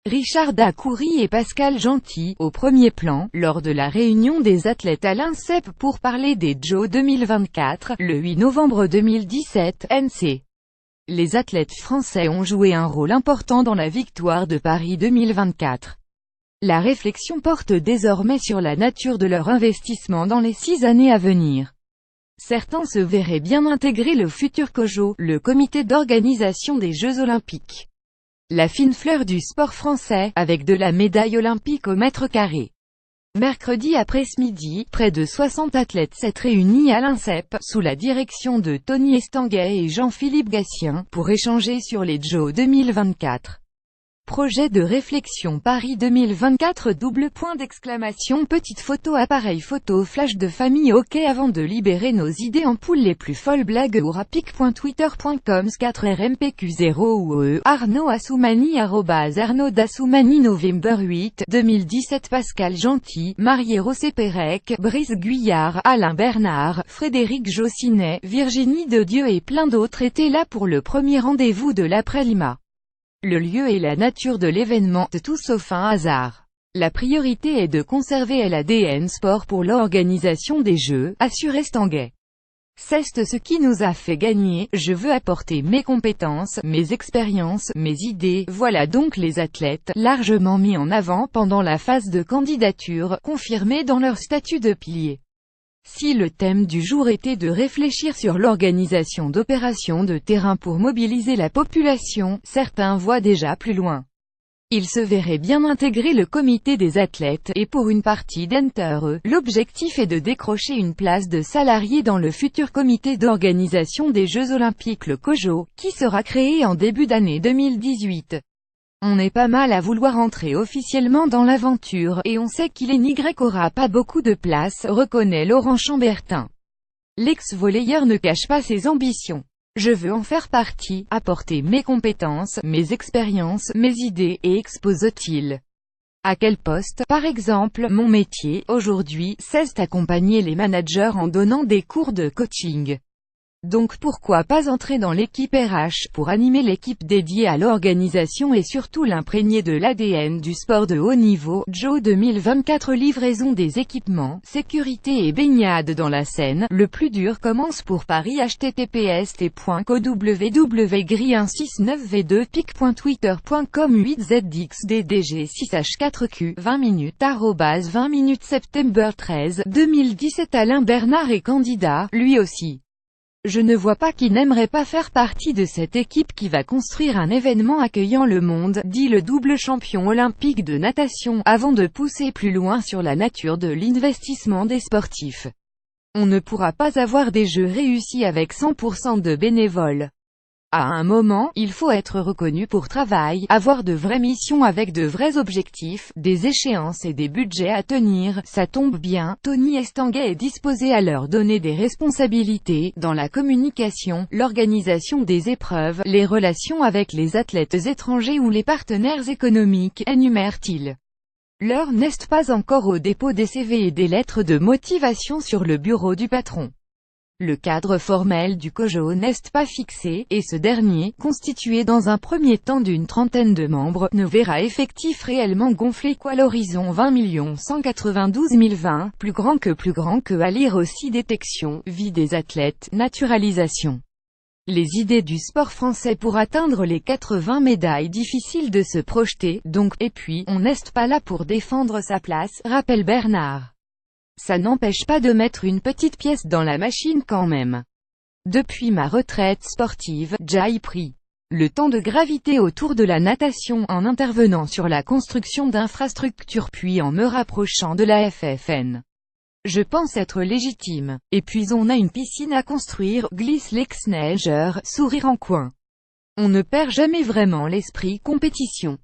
Richard Dacoury et Pascal Gentil, au premier plan, lors de la réunion des athlètes à l'INSEP pour parler des JO 2024, le 8 novembre 2017, NC. Les athlètes français ont joué un rôle important dans la victoire de Paris 2024. La réflexion porte désormais sur la nature de leur investissement dans les 6 années à venir. Certains se verraient bien intégrer le futur COJO, le comité d'organisation des Jeux Olympiques. La fine fleur du sport français, avec de la médaille olympique au mètre carré. Mercredi après-midi, près de 60 athlètes s'étaient réunis à l'INSEP, sous la direction de Tony Estanguet et Jean-Philippe Gatien, pour échanger sur les JO 2024. Projet de réflexion Paris 2024 ! Petite photo appareil photo flash de famille. Ok, avant de libérer nos idées en poule les plus folles, blagues ou rapic.twitter.com 4rmpq0 ou Arnaud Assoumani @Arnaud Dassoumani November 8, 2017 Pascal Gentil, Marie-Rosé Pérec, Brice Guyard, Alain Bernard, Frédéric Jossinet, Virginie Dedieu et plein d'autres étaient là pour le premier rendez-vous de l'après-Lima. Le lieu et la nature de l'événement, tout sauf un hasard. La priorité est de conserver l'ADN sport pour l'organisation des Jeux, assure Estanguet. C'est ce qui nous a fait gagner, je veux apporter mes compétences, mes expériences, mes idées, voilà donc les athlètes, largement mis en avant pendant la phase de candidature, confirmés dans leur statut de pilier. Si le thème du jour était de réfléchir sur l'organisation d'opérations de terrain pour mobiliser la population, certains voient déjà plus loin. Ils se verraient bien intégrer le comité des athlètes, et pour une partie d'entre eux, l'objectif est de décrocher une place de salarié dans le futur comité d'organisation des Jeux Olympiques, le COJO, qui sera créé en début d'année 2018. On est pas mal à vouloir entrer officiellement dans l'aventure, et on sait qu'il n'y aura pas beaucoup de place, reconnaît Laurent Chambertin. L'ex-volleyeur ne cache pas ses ambitions. Je veux en faire partie, apporter mes compétences, mes expériences, mes idées, et expose-t-il. À quel poste? Par exemple, mon métier, aujourd'hui, c'est d'accompagner les managers en donnant des cours de coaching. Donc pourquoi pas entrer dans l'équipe RH, pour animer l'équipe dédiée à l'organisation et surtout l'imprégner de l'ADN du sport de haut niveau. JO 2024 Livraison des équipements, sécurité et baignade dans la Seine, le plus dur commence pour Paris. https://green169v2pic.twitter.com 8zxddg6h4q 20 minutes @20 minutes September 13, 2017 Alain Bernard est candidat, lui aussi. Je ne vois pas qui n'aimerait pas faire partie de cette équipe qui va construire un événement accueillant le monde, dit le double champion olympique de natation, avant de pousser plus loin sur la nature de l'investissement des sportifs. On ne pourra pas avoir des jeux réussis avec 100% de bénévoles. À un moment, il faut être reconnu pour travail, avoir de vraies missions avec de vrais objectifs, des échéances et des budgets à tenir. Ça tombe bien, Tony Estanguet est disposé à leur donner des responsabilités, dans la communication, l'organisation des épreuves, les relations avec les athlètes étrangers ou les partenaires économiques, énumère-t-il. L'heure n'est pas encore au dépôt des CV et des lettres de motivation sur le bureau du patron. Le cadre formel du COJO n'est pas fixé, et ce dernier, constitué dans un premier temps d'une trentaine de membres, ne verra effectif réellement gonfler qu'à l'horizon 20 192 020, plus grand que à lire aussi détection, vie des athlètes, naturalisation. Les idées du sport français pour atteindre les 80 médailles, difficile de se projeter, donc, et puis, on n'est pas là pour défendre sa place, rappelle Bernard. Ça n'empêche pas de mettre une petite pièce dans la machine quand même. Depuis ma retraite sportive, j'ai pris le temps de graviter autour de la natation en intervenant sur la construction d'infrastructures puis en me rapprochant de la FFN. Je pense être légitime. Et puis on a une piscine à construire, glisse l'ex-nageur, sourire en coin. On ne perd jamais vraiment l'esprit compétition.